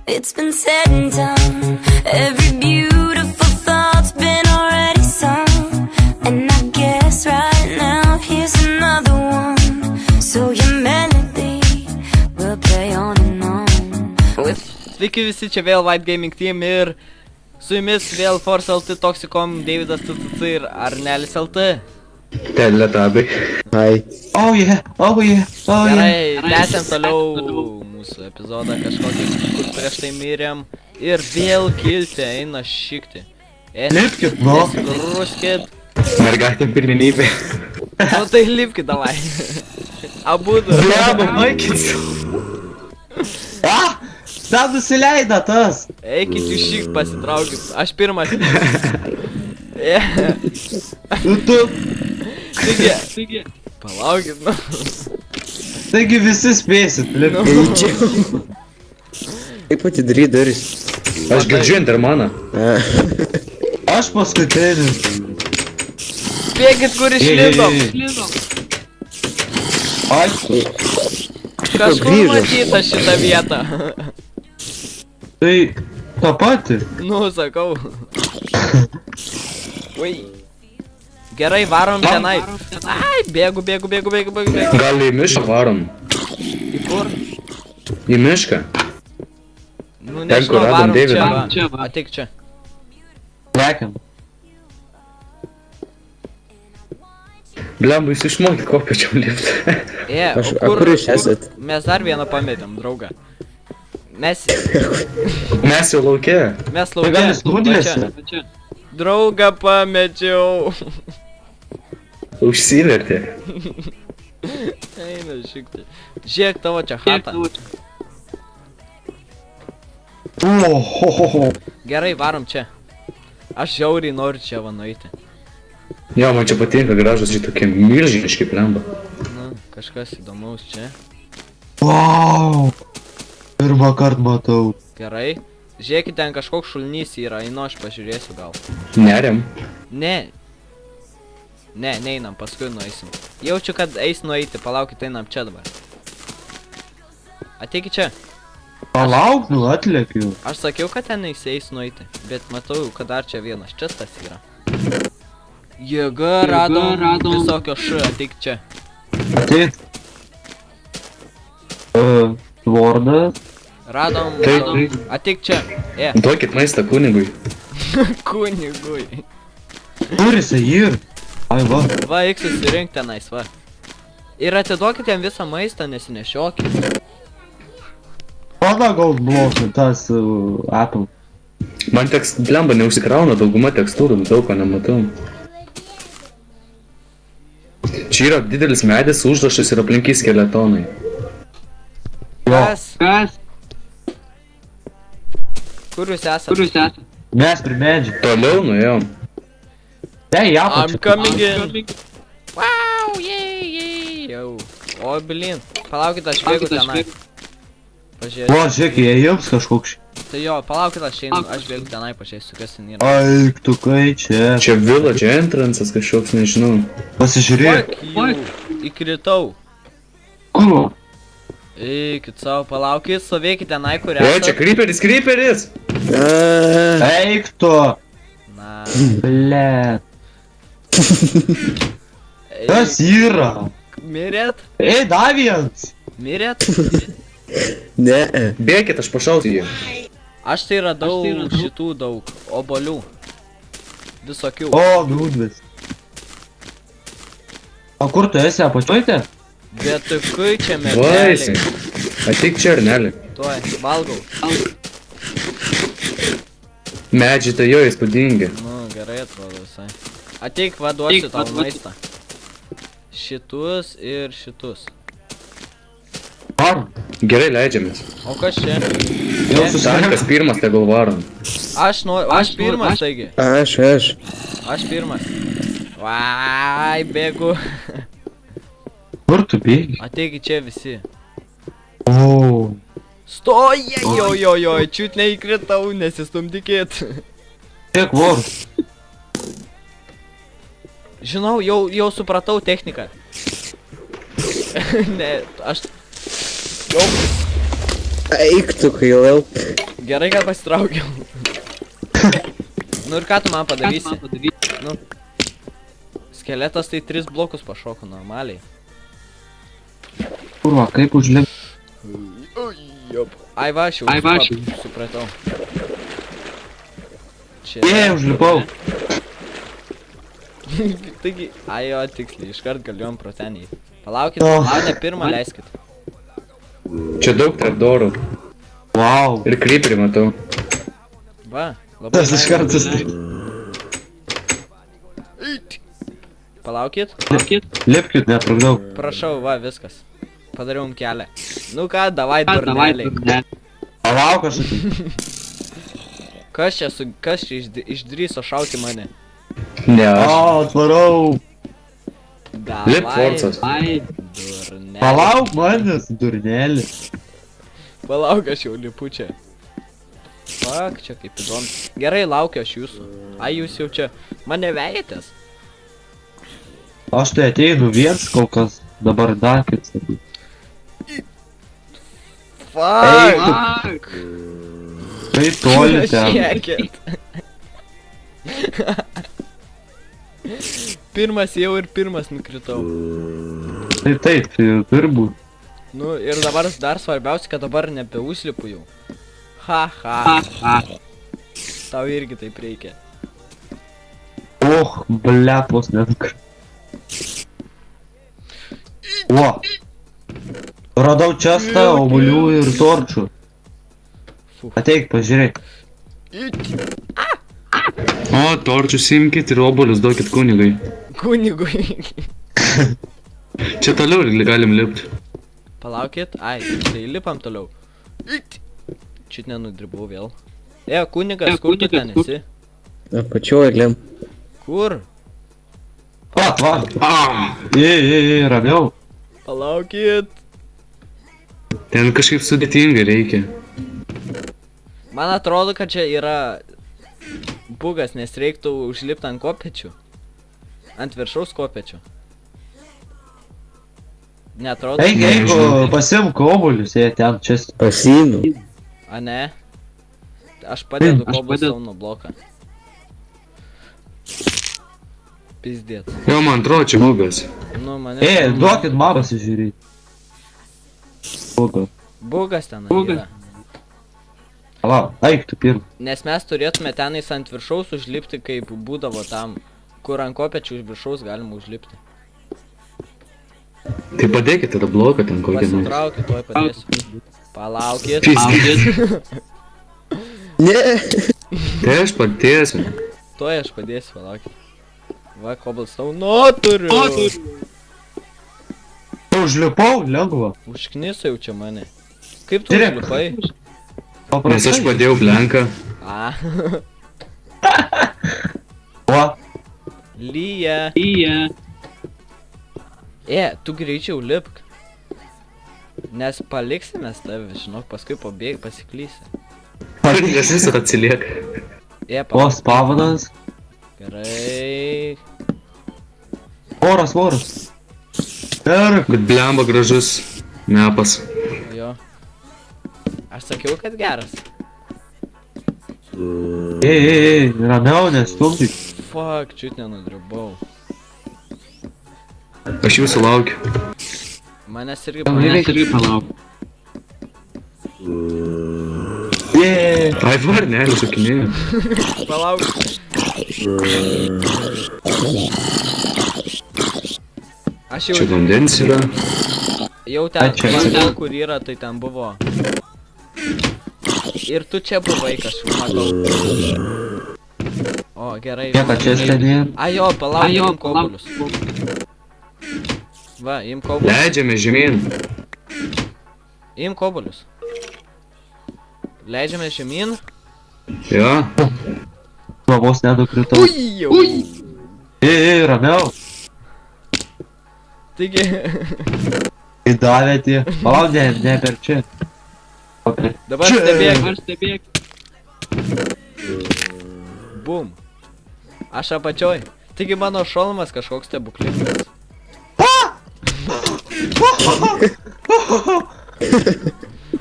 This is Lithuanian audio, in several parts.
It's been said and done. Every beautiful thought's been already sung. And I guess right now here's another one. So your melody will play on and on. Sveiki visi, čia vėl White Gaming Team ir su jumis vėl Force LT, Toxicom, Davidas TTC ir Arnelis LT. Teletabai. Hai. Oh yeah. Gerai, tęsiam toliau mūsų epizodą kažkokį, kur prieš tai mirėm. Ir vėl kilti, eina šikti. Lipkit, no. Nesigrūskit. Mergaitėm pirmenybė. Nu tai lipkit, davai. Abudu. Bleba, baikit. Ten nusileida tas. Eikit jūs šikt, pasitraukit. Aš pirmas. Tu. Taigi. Palaukit, nu. Taigi visi spėsit, lipkit. Kaip atidaryt duris? Aš girdžiu Endermaną. Aš paskutinis. Spėkit, kur išlindom. Aišku. Kažkur matyta šitą vietą. Tai tą patį. Nu, sakau. Ui. Gerai, varom tenai. Ai, bėgu. Gal į mišką varom? Į kur? Į mišką. Nu, Ten, kur nežinau, radom varom Davidą. čia, va. Ateik čia. Lekiam. Blemba, jūs išmokė kopiačiam lipti. O kur jūs esat? Mes dar vieną pametėm, draugą. Mes Mes jau lauke. Mes Tai gal jūs laukia. nudlėsi? Draugą pamečiau. Užsivertė. Eina šikti. Žiūrėk, tavo čia chata. Ohohoho. Gerai, varom čia. Aš žiauriai noriu čia va nueiti. Jo, man čia patinka gražus šitokie milžiniški blemba. Nu, kažkas įdomaus čia. Wow. Pirmą kartą matau. Gerai. Žiūrėkit, ten kažkoks šulnys yra, einu aš pažiūrėsiu gal. Neriam. Ne, neinam, paskui nueisim. Jaučiu, kad eis nueiti, palaukit, einam čia dabar. Ateikit čia. Palauk, nu atlėkiu. Aš sakiau, kad ten eis nueiti, bet matau, kad dar čia vienas čestas yra. Jėga, radom visokio ateik čia. Ateik. Tvordas. Radom, ateik čia. Duokit maistą kunigui. Kunigui. Kur jisai ir? Ai va. Va, eik susirink tenais, va. Ir atiduokit jam visą maistą, nesinešiokit. Pada gal blokų tas Apple. Man teks, blemba, neužsikrauna dauguma tekstūrų, daug ko nematau. Čia yra didelis medis, užrašas ir aplinkį skeletonai. Kas? Kur jūs esat? Mes prie medžių. Toliau nuėjom. Ei, I'm coming in. Wow, yay. Jau. O, blin. Palaukit, aš bėgu tenai. Pažiūrėsiu. O, žiūrėk, jie jums kažkoks. Tai jo, palaukit, aš bėgu tenai, pažiūrėsiu, kas ten yra. Ai, tukai čia. Čia village entrance'as kažkoks, nežinau. Pasižiūrėk. Įkritau. Kur? Eikit savo, palaukit, stovėkit tenai, kur esat. Čia creeperis! Eik tu! Na. Blet. Kas yra? Mirėt? Ei, Davijans! Mirėt? Ne. Bėkit, aš pašausiu jį. Aš tai radau šitų daug obolių. Visokių. O, grūdvis. O kur tu esi, apačiuojate? Bet kai čia Vaisi. mergelė. Ateik čia, Arneli. Tuoj, valgau. Medžiai tai jo įspūdingi. Nu, gerai atrodo visai. Ateik, vaduosiu tau maistą. Šitus ir šitus. Ar? Gerai, leidžiamės. O kas čia? Jau susirinkas pirmas, tegul varom. Aš pirmas, taigi. Aš. Aš pirmas. Vai, bėgu. Kur tu bėgi? Ateikit čia visi. O. Stojai, jo, čiut neįkritau, nesistumdykit. Tiek vor. Žinau, jau supratau techniką. Ne, aš... Eik tu, Kailau. Gerai, kad pasitraukiau. Nu ir ką tu man padarysi? Nu. Skeletas tai 3 blokus pašoko normaliai. Kurva, kaip užlip? Ai va, aš jau supratau. Čia. Užlipau. Taigi, ai jo, tiksliai, iškart galėjom pro ten įeit. Palaukit, Oh. mane pirmą leiskit. Čia daug trapdorų. Wow. Ir creeperį matau. Va, labai. Tas iš karto Palaukit. Lipkit, netrukdau. Prašau, va, viskas. Padariau jum kelią. Nu ką, davai, durneliai. Palauk aš atėjau. Kas čia išdrįso šauti mane? Ne, aš. Atvarau. Davai. Lip forcas. Durneliai. Palauk manęs, durnelis. Palauk, aš jau lipu čia. Fuck, čia kaip įdomu. Gerai, laukiu aš jūsų. Ai, jūs jau čia mane vejatės? Aš tai ateinu viens kol kas. Dabar dar kaip sakyt. Fuck! Tai toli ten. Žiūrėkit. Pirmas jau ir pirmas nukritau. Tai taip, turi būt. Nu ir dabar dar svarbiausia, kad dabar nebeužlipu jau. Ha. Tau irgi taip reikia. Och, blepos nenukrit. O. Radau čestą, obuolių ir torčių. Ateik, pažiūrėk. O, torčius imkit ir obuolius duokit kunigui. Kunigui. Čia toliau galim lipti. Palaukit, ai, tai lipam toliau. Čiut nenudribau vėl. Kunigas, kur tu ten esi? Apačioj, Glem. Kur? Va. Ramiau. Palaukit. Ten kažkaip sudėtingai reikia. Man atrodo, kad čia yra bugas, nes reiktų užlipti ant kopečių. Ant viršaus kopečių. Neatrodo. Eik, pasimk obuolius, jie ten čia. Pasiimu. A ne? Aš padedu cobblestone bloką. Pizdėt. Jo, man atrodo, čia bugas. Nu, mane... duokit man pasižiūrėti. Bugas ten yra. Palauk, eik tu pirm. Nes mes turėtume tenais ant viršaus užlipti, kaip būdavo tam, kur ant kopečių iš viršaus galima užlipti. Tai padėkit tada bloką ten kokią nors. Pasitraukit, tuoj padėsiu. Palaukit. Ne. Tai aš padėsiu. Tuoj aš padėsiu, palaukit. Va, cobblestone. Nu, turiu. Užlipau, lengva. Užkniso jau čia mane. Kaip tu užlipai? Nes aš padėjau blenką. A. O. Lyja. Tu greičiau lipk. Nes paliksim mes tave, žinok, paskui pasiklysi. Nes visą atsilieka. O, spavanas. Gerai. Voras. Bet blemba gražus mepas. Jo. Aš sakiau, kad geras. Ramiau, nestumdyk. Fuck, čiut nenudribau. Aš jūsų laukiu. Manęs irgi palauk. Ai, varnelį šokinėjau. Palauk. Aš jau... Čia vandens yra. Jau ten, kur yra, tai ten buvo. Ir tu čia buvai kažkur, matau. O, gerai. Nieko čia stebėjom. Ajo, palauk, imam kobulius. Va, im kobulius. Leidžiame žemyn. Im kobulius. Leidžiame žemyn. Jo. Vos nedukritau. Ramiau. Taigi. Įdavėti. Palauk, ne per čia. Dabar stebėk. Bum. Aš apačioj. Taigi mano šolmas kažkoks stebuklingas.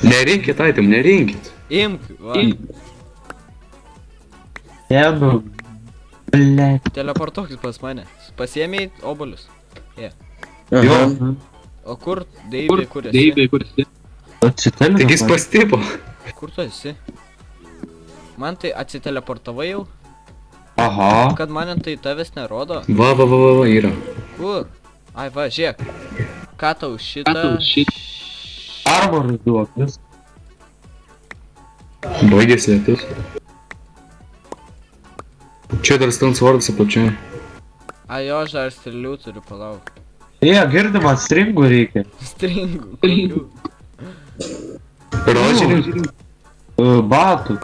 Nerinkit, aitim, nerinkit. Imk, va. Jėdu. Blet. Teleportuokis pas mane. Pasiėmėjai obolius. Aha. Jo. O kur Deivė, kur esi? Atsitelė. Taigi jis pastipo. Kur tu esi? Man tai atsiteleportavai jau, Aha. kad man tai tavęs nerodo. Va, yra. Kur? Ai va, žiūrėk. Ką tau šitą? Armorus duok, vis. Baigėsi lietus. Čia dar Stone Swordas apačioje. Ai jo, aš dar strėlių turiu, palauk. Girdim, stringų reikia. Stringų. Kokių? Rožinių. Batų.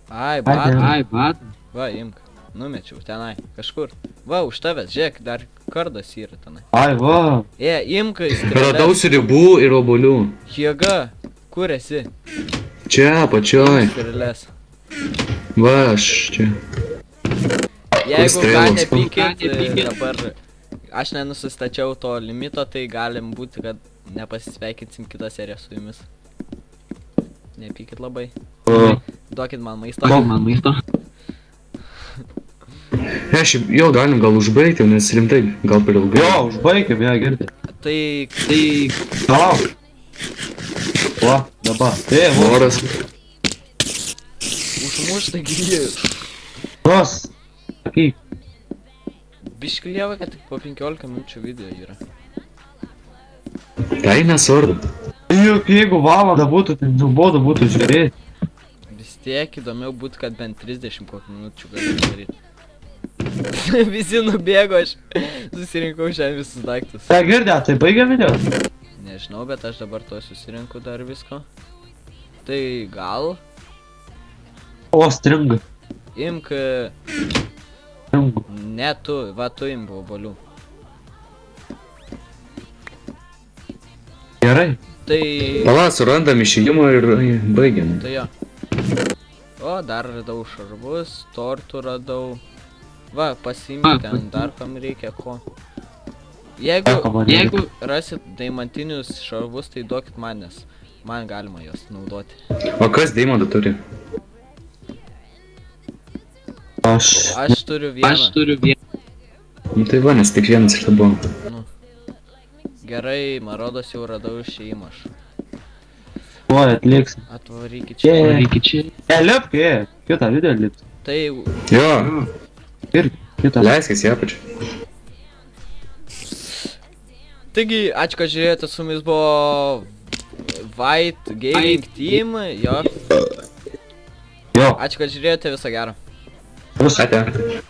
Ai, batų. Va, imk. Numečiau tenai, kažkur. Va, už tavęs, žiūrėk, dar kardas yra tenai. Ai, va. Imk, strėlės. Radau ribų ir obolių. Jėga, kur esi? Čia, apačioj. Strėlės. Va, aš čia. Jeigu ką strėlos? nepykit, dabar aš nenusistačiau to limito, tai galim būti, kad nepasisveikinsim kitą seriją su jumis. Nepykit labai. Duokit man maisto. Jo, galim gal užbaigti, nes rimtai, gal per ilgai. Jo, užbaigiam, ją girdi. Tai... Palauk. Va, dabar. Oras. Užmušta gyvi. Nos. Sakyk. Biškiu lieva, kad tik po 15 minučių video yra. Tai nesvarbu. Juk jeigu valandą būtų, tai nuobodu būtų žiūrėti. Vis tiek įdomiau būtų, kad bent 30 kokių minučių galiu daryti. Visi nubėgo, aš susirinkau šiandien visus daiktus. Tai girdė, tai baigia video? Nežinau, bet aš dabar to susirinku dar visko. Tai gal... O, stringai. Imk... Stringų. Ne tu, va tu imk obolių. Gerai. Tai... Pala, surandam išėjimą ir baigiam. Tai jo. O, dar radau šarvus, tortų radau. Va, pasiimk ten dar kam reikia ko. Jeigu rasit deimantinius šarvus, tai duokit man, nes man galima juos naudoti. O kas deimantą turi? Aš turiu vieną. Nu tai va, nes tik vienas iš to buvo. Nu. Gerai, man rodos jau radau išėjimą aš. Oi, atliksim. Atvarykit čia. Lipk, kitą video lipk. Tai... Jo. Ir kitą. Leiskis ją pačią. Taigi, ačiū, kad žiūrėjote, su mumis buvo White Gaming Team, jo. Jo. Ačiū, kad žiūrėjote, viso gero. Ate.